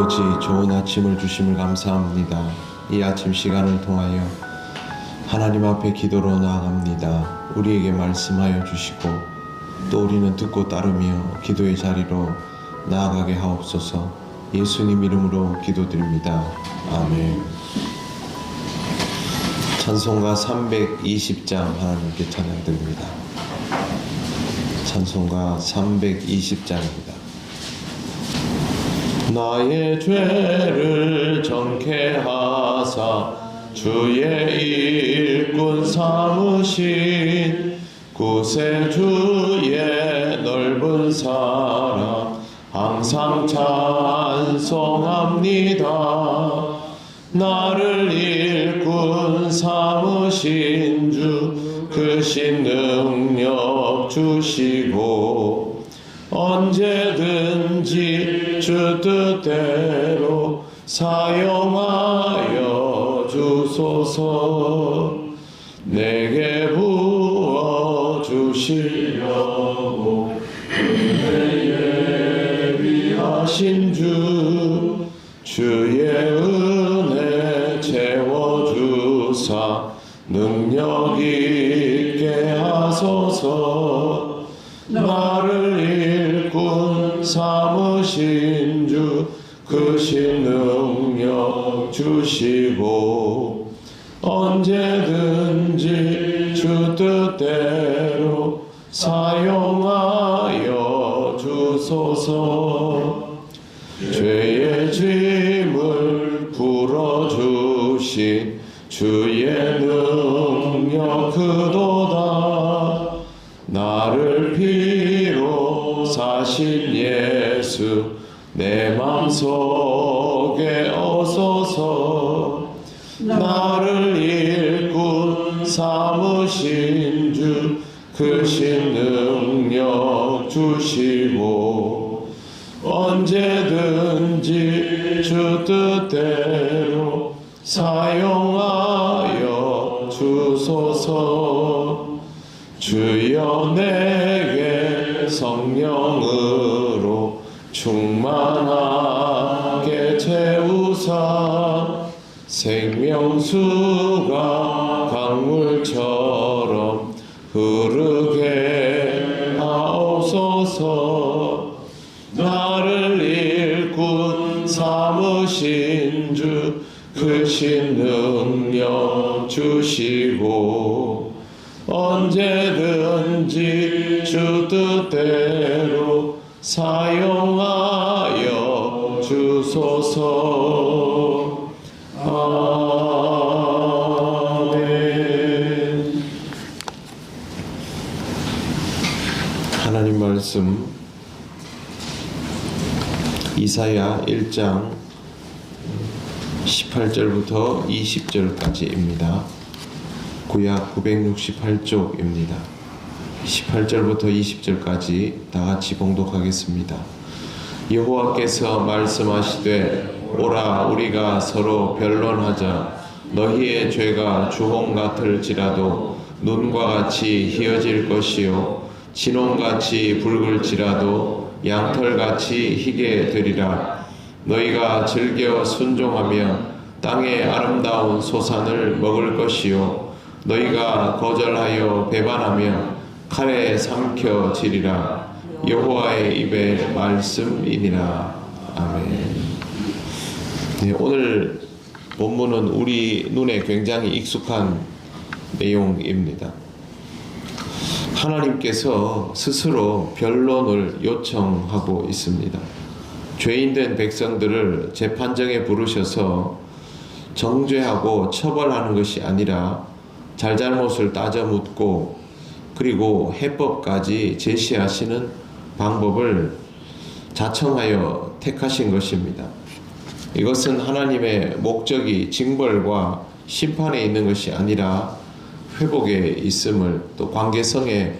아버지, 좋은 아침을 주심을 감사합니다. 이 아침 시간을 통하여 하나님 앞에 기도로 나아갑니다. 우리에게 말씀하여 주시고 또 우리는 듣고 따르며 기도의 자리로 나아가게 하옵소서. 예수님 이름으로 기도드립니다. 아멘. 찬송가 320장 하나님께 찬양드립니다. 찬송가 320장입니다. 나의 죄를 정케 하사 주의 일꾼 삼으신 구세주의 넓은 사랑 항상 찬송합니다. 나를 일꾼 삼으신 주 크신 능력 주시고 언제든지 주 뜻대로 사용하여 주소서. 내게 부어 주시려고 은혜 예비하신 주 주의 은혜 채워주사 능력 있게 하소서. 나를 일꾼 삼으신 주 크신 능력 주시고 언제든지 주 뜻대로 사용하여 주소서. 죄의 짐을 풀어주신 주의 능력 크도다. 나를 피로 사신 예수 내 맘속에 오소서. 나를 일꾼 삼으신 주 크신 능력 주시고 언제든지 주 뜻대로 사용하여 주소서. 주여 내게 성령으로 충만하게 채우사 생명수가 강물처럼 흐르게 하옵소서. 나를 일꾼 삼으신 주 크신 능력 주시고 언제든지 주 뜻대로 사용하여 주소서. 아멘. 하나님 말씀 이사야 1장 18절부터 20절까지입니다. 구약 968쪽입니다. 18절부터 20절까지 다 같이 봉독하겠습니다. 여호와께서 말씀하시되 오라 우리가 서로 변론하자. 너희의 죄가 주홍 같을지라도 눈과 같이 희어질 것이요 진홍같이 붉을지라도 양털같이 희게 되리라. 너희가 즐겨 순종하며 땅의 아름다운 소산을 먹을 것이요 너희가 거절하여 배반하며 칼에 삼켜지리라. 여호와의 입의 말씀이니라. 아멘. 네, 오늘 본문은 우리 눈에 굉장히 익숙한 내용입니다. 하나님께서 스스로 변론을 요청하고 있습니다. 죄인된 백성들을 재판정에 부르셔서 정죄하고 처벌하는 것이 아니라 잘잘못을 따져 묻고 그리고 해법까지 제시하시는 방법을 자청하여 택하신 것입니다. 이것은 하나님의 목적이 징벌과 심판에 있는 것이 아니라 회복에 있음을, 또 관계성의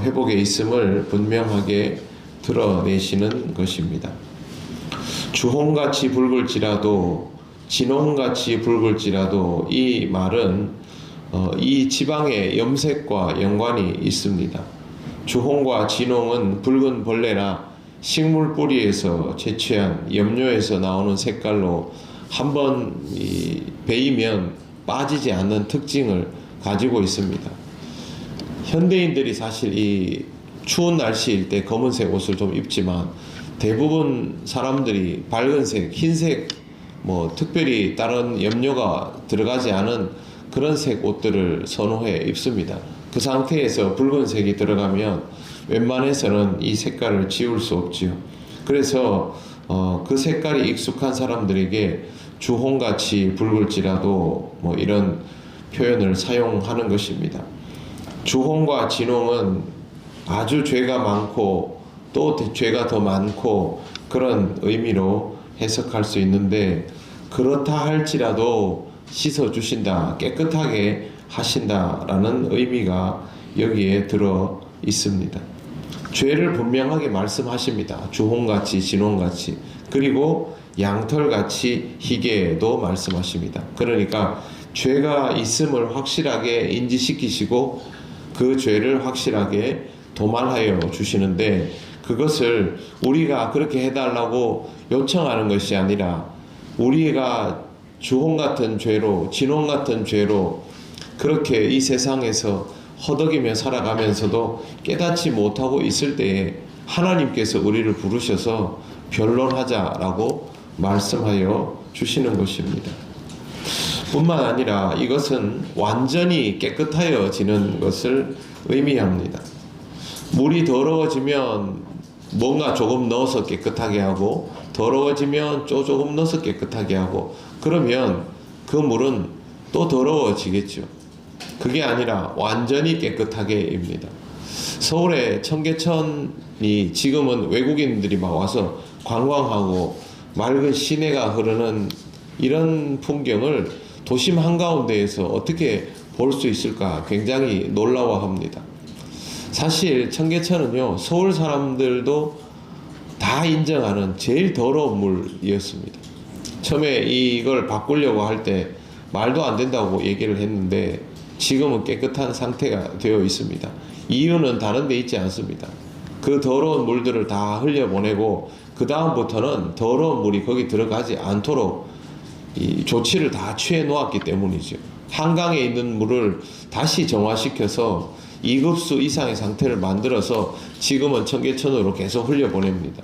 회복에 있음을 분명하게 드러내시는 것입니다. 주홍같이 붉을지라도 진홍같이 붉을지라도 이 말은 이 지방의 염색과 연관이 있습니다. 주홍과 진홍은 붉은 벌레나 식물 뿌리에서 채취한 염료에서 나오는 색깔로 한번 베이면 빠지지 않는 특징을 가지고 있습니다. 현대인들이 사실 이 추운 날씨일 때 검은색 옷을 좀 입지만 대부분 사람들이 밝은색, 흰색, 뭐 특별히 다른 염료가 들어가지 않은 그런 색 옷들을 선호해 입습니다. 그 상태에서 붉은색이 들어가면 웬만해서는 이 색깔을 지울 수 없지요. 그래서 그 색깔이 익숙한 사람들에게 주홍같이 붉을지라도 뭐 이런 표현을 사용하는 것입니다. 주홍과 진홍은 아주 죄가 많고 또 죄가 더 많고 그런 의미로 해석할 수 있는데, 그렇다 할지라도 씻어주신다, 깨끗하게 하신다라는 의미가 여기에 들어 있습니다. 죄를 분명하게 말씀하십니다. 주홍같이 진홍같이, 그리고 양털같이 희게도 말씀하십니다. 그러니까 죄가 있음을 확실하게 인지시키시고 그 죄를 확실하게 도말하여 주시는데, 그것을 우리가 그렇게 해달라고 요청하는 것이 아니라 우리가 주홍 같은 죄로, 진홍 같은 죄로 그렇게 이 세상에서 허덕이며 살아가면서도 깨닫지 못하고 있을 때에 하나님께서 우리를 부르셔서 변론하자라고 말씀하여 주시는 것입니다. 뿐만 아니라 이것은 완전히 깨끗하여지는 것을 의미합니다. 물이 더러워지면 뭔가 조금 넣어서 깨끗하게 하고, 더러워지면 조금 넣어서 깨끗하게 하고, 그러면 그 물은 또 더러워지겠죠. 그게 아니라 완전히 깨끗하게입니다. 서울의 청계천이 지금은 외국인들이 막 와서 관광하고 맑은 시내가 흐르는 이런 풍경을 도심 한가운데에서 어떻게 볼 수 있을까 굉장히 놀라워합니다. 사실 청계천은요, 서울 사람들도 다 인정하는 제일 더러운 물이었습니다. 처음에 이걸 바꾸려고 할 때 말도 안 된다고 얘기를 했는데 지금은 깨끗한 상태가 되어 있습니다. 이유는 다른 데 있지 않습니다. 그 더러운 물들을 다 흘려보내고 그 다음부터는 더러운 물이 거기 들어가지 않도록 이 조치를 다 취해 놓았기 때문이죠. 한강에 있는 물을 다시 정화시켜서 2급수 이상의 상태를 만들어서 지금은 청계천으로 계속 흘려보냅니다.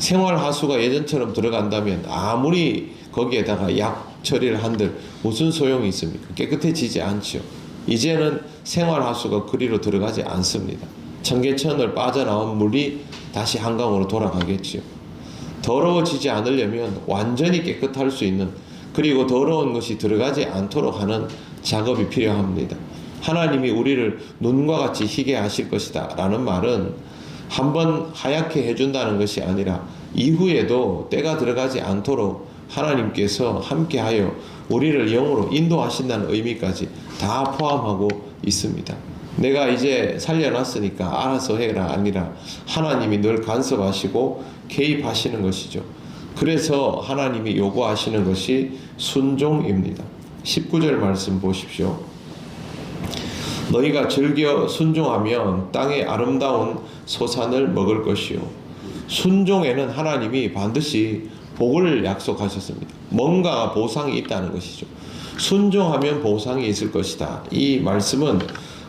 생활하수가 예전처럼 들어간다면 아무리 거기에다가 약 처리를 한들 무슨 소용이 있습니까? 깨끗해지지 않죠. 이제는 생활하수가 그리로 들어가지 않습니다. 청계천을 빠져나온 물이 다시 한강으로 돌아가겠죠. 더러워지지 않으려면 완전히 깨끗할 수 있는, 그리고 더러운 것이 들어가지 않도록 하는 작업이 필요합니다. 하나님이 우리를 눈과 같이 희게 하실 것이다 라는 말은 한번 하얗게 해준다는 것이 아니라 이후에도 때가 들어가지 않도록 하나님께서 함께하여 우리를 영으로 인도하신다는 의미까지 다 포함하고 있습니다. 내가 이제 살려놨으니까 알아서 해라 아니라 하나님이 늘 간섭하시고 개입하시는 것이죠. 그래서 하나님이 요구하시는 것이 순종입니다. 19절 말씀 보십시오. 너희가 즐겨 순종하면 땅의 아름다운 소산을 먹을 것이요. 순종에는 하나님이 반드시 복을 약속하셨습니다. 뭔가 보상이 있다는 것이죠. 순종하면 보상이 있을 것이다. 이 말씀은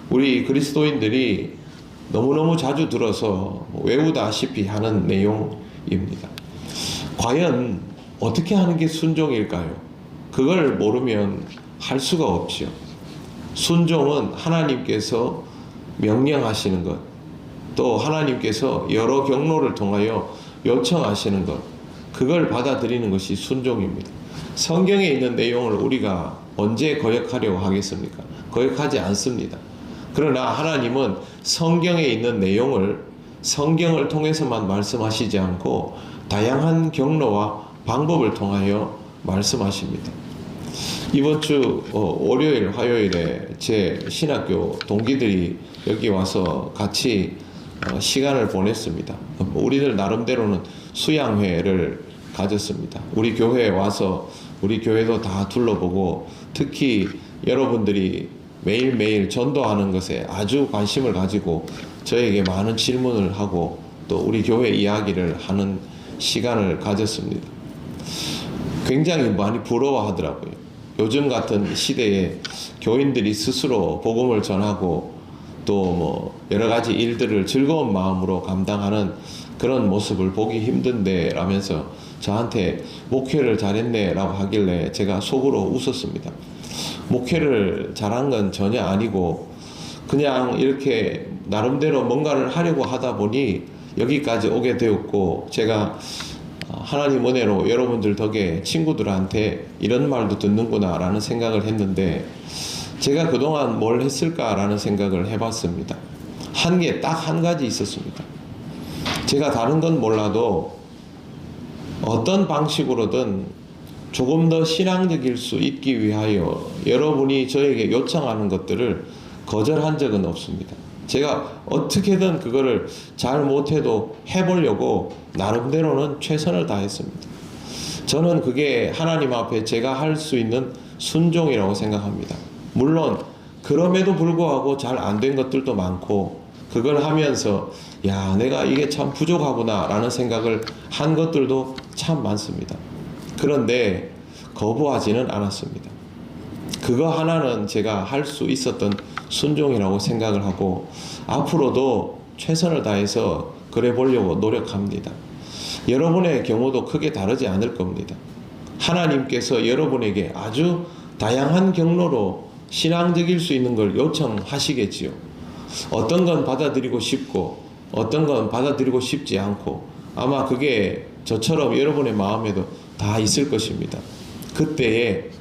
우리 그리스도인들이 너무너무 자주 들어서 외우다시피 하는 내용입니다. 과연 어떻게 하는 게 순종일까요? 그걸 모르면 할 수가 없죠. 순종은 하나님께서 명령하시는 것, 또 하나님께서 여러 경로를 통하여 요청하시는 것, 그걸 받아들이는 것이 순종입니다. 성경에 있는 내용을 우리가 언제 거역하려고 하겠습니까? 거역하지 않습니다. 그러나 하나님은 성경에 있는 내용을 성경을 통해서만 말씀하시지 않고 다양한 경로와 방법을 통하여 말씀하십니다. 이번 주 월요일, 화요일에 제 신학교 동기들이 여기 와서 같이 시간을 보냈습니다. 우리들 나름대로는 수양회를 가졌습니다. 우리 교회에 와서 우리 교회도 다 둘러보고, 특히 여러분들이 매일매일 전도하는 것에 아주 관심을 가지고 저에게 많은 질문을 하고, 또 우리 교회 이야기를 하는 시간을 가졌습니다. 굉장히 많이 부러워하더라고요. 요즘 같은 시대에 교인들이 스스로 복음을 전하고 또 뭐 여러 가지 일들을 즐거운 마음으로 감당하는 그런 모습을 보기 힘든데 라면서 저한테 목회를 잘했네 라고 하길래 제가 속으로 웃었습니다. 목회를 잘한 건 전혀 아니고 그냥 이렇게 나름대로 뭔가를 하려고 하다 보니 여기까지 오게 되었고, 제가 하나님 은혜로 여러분들 덕에 친구들한테 이런 말도 듣는구나 라는 생각을 했는데, 제가 그동안 뭘 했을까 라는 생각을 해봤습니다. 한 게 딱 한 가지 있었습니다. 제가 다른 건 몰라도 어떤 방식으로든 조금 더 신앙적일 수 있기 위하여 여러분이 저에게 요청하는 것들을 거절한 적은 없습니다. 제가 어떻게든 그거를 잘 못해도 해보려고 나름대로는 최선을 다했습니다. 저는 그게 하나님 앞에 제가 할 수 있는 순종이라고 생각합니다. 물론 그럼에도 불구하고 잘 안 된 것들도 많고, 그걸 하면서 야, 내가 이게 참 부족하구나 라는 생각을 한 것들도 참 많습니다. 그런데 거부하지는 않았습니다. 그거 하나는 제가 할 수 있었던 순종이라고 생각을 하고, 앞으로도 최선을 다해서 그래 보려고 노력합니다. 여러분의 경우도 크게 다르지 않을 겁니다. 하나님께서 여러분에게 아주 다양한 경로로 신앙적일 수 있는 걸 요청하시겠지요. 어떤 건 받아들이고 싶고 어떤 건 받아들이고 싶지 않고, 아마 그게 저처럼 여러분의 마음에도 다 있을 것입니다. 그때에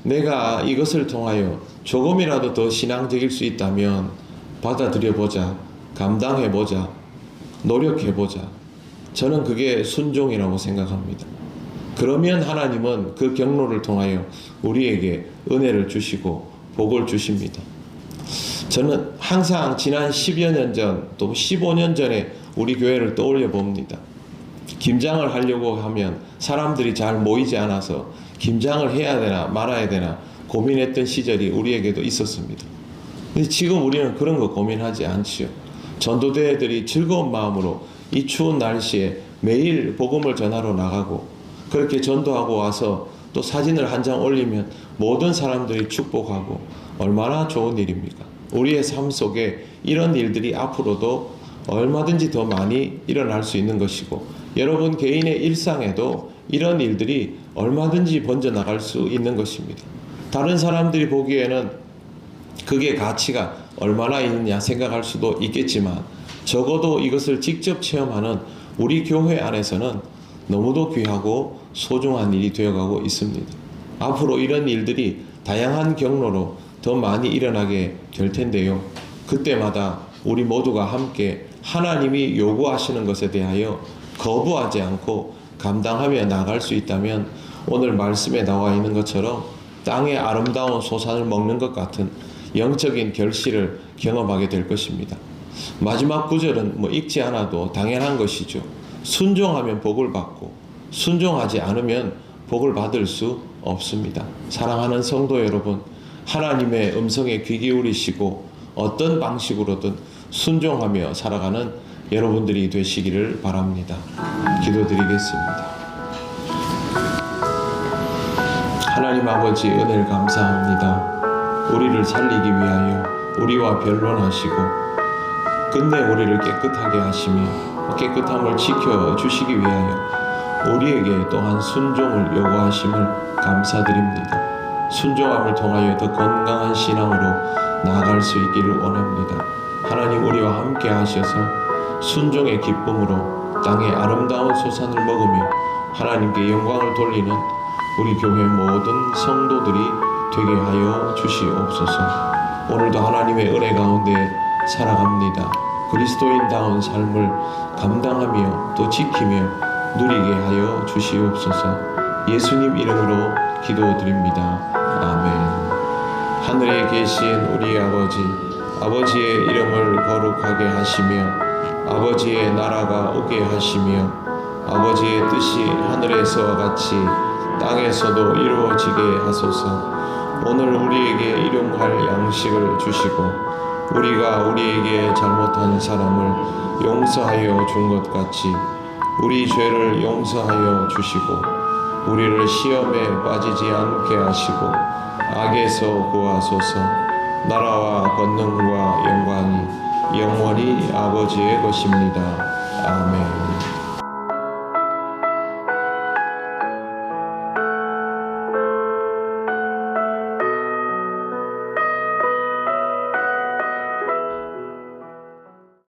내가 이것을 통하여 조금이라도 더 신앙적일 수 있다면 받아들여보자, 감당해보자, 노력해보자. 저는 그게 순종이라고 생각합니다. 그러면 하나님은 그 경로를 통하여 우리에게 은혜를 주시고 복을 주십니다. 저는 항상 지난 10여 년 전, 또 15년 전에 우리 교회를 떠올려 봅니다. 김장을 하려고 하면 사람들이 잘 모이지 않아서 김장을 해야 되나 말아야 되나 고민했던 시절이 우리에게도 있었습니다. 근데 지금 우리는 그런 거 고민하지 않지요. 전도대회들이 즐거운 마음으로 이 추운 날씨에 매일 복음을 전하러 나가고, 그렇게 전도하고 와서 또 사진을 한 장 올리면 모든 사람들이 축복하고, 얼마나 좋은 일입니까? 우리의 삶 속에 이런 일들이 앞으로도 얼마든지 더 많이 일어날 수 있는 것이고, 여러분 개인의 일상에도 이런 일들이 얼마든지 번져나갈 수 있는 것입니다. 다른 사람들이 보기에는 그게 가치가 얼마나 있느냐 생각할 수도 있겠지만, 적어도 이것을 직접 체험하는 우리 교회 안에서는 너무도 귀하고 소중한 일이 되어가고 있습니다. 앞으로 이런 일들이 다양한 경로로 더 많이 일어나게 될 텐데요. 그때마다 우리 모두가 함께 하나님이 요구하시는 것에 대하여 거부하지 않고 감당하며 나갈 수 있다면, 오늘 말씀에 나와 있는 것처럼 땅의 아름다운 소산을 먹는 것 같은 영적인 결실을 경험하게 될 것입니다. 마지막 구절은 뭐 읽지 않아도 당연한 것이죠. 순종하면 복을 받고 순종하지 않으면 복을 받을 수 없습니다. 사랑하는 성도 여러분, 하나님의 음성에 귀 기울이시고 어떤 방식으로든 순종하며 살아가는 여러분들이 되시기를 바랍니다. 기도드리겠습니다. 하나님 아버지, 은혜를 감사합니다. 우리를 살리기 위하여 우리와 변론하시고 끝내 우리를 깨끗하게 하시며 깨끗함을 지켜주시기 위하여 우리에게 또한 순종을 요구하심을 감사드립니다. 순종함을 통하여 더 건강한 신앙으로 나아갈 수 있기를 원합니다. 하나님, 우리와 함께 하셔서 순종의 기쁨으로 땅의 아름다운 소산을 먹으며 하나님께 영광을 돌리는 우리 교회 모든 성도들이 되게 하여 주시옵소서. 오늘도 하나님의 은혜 가운데 살아갑니다. 그리스도인다운 삶을 감당하며 또 지키며 누리게 하여 주시옵소서. 예수님 이름으로 기도드립니다. 아멘. 하늘에 계신 우리 아버지, 아버지의 이름을 거룩하게 하시며 아버지의 나라가 오게 하시며 아버지의 뜻이 하늘에서와 같이 땅에서도 이루어지게 하소서. 오늘 우리에게 일용할 양식을 주시고 우리가 우리에게 잘못한 사람을 용서하여 준 것 같이 우리 죄를 용서하여 주시고 우리를 시험에 빠지지 않게 하시고 악에서 구하소서. 나라와 권능과 영광이 영원히 아버지의 것입니다. 아멘.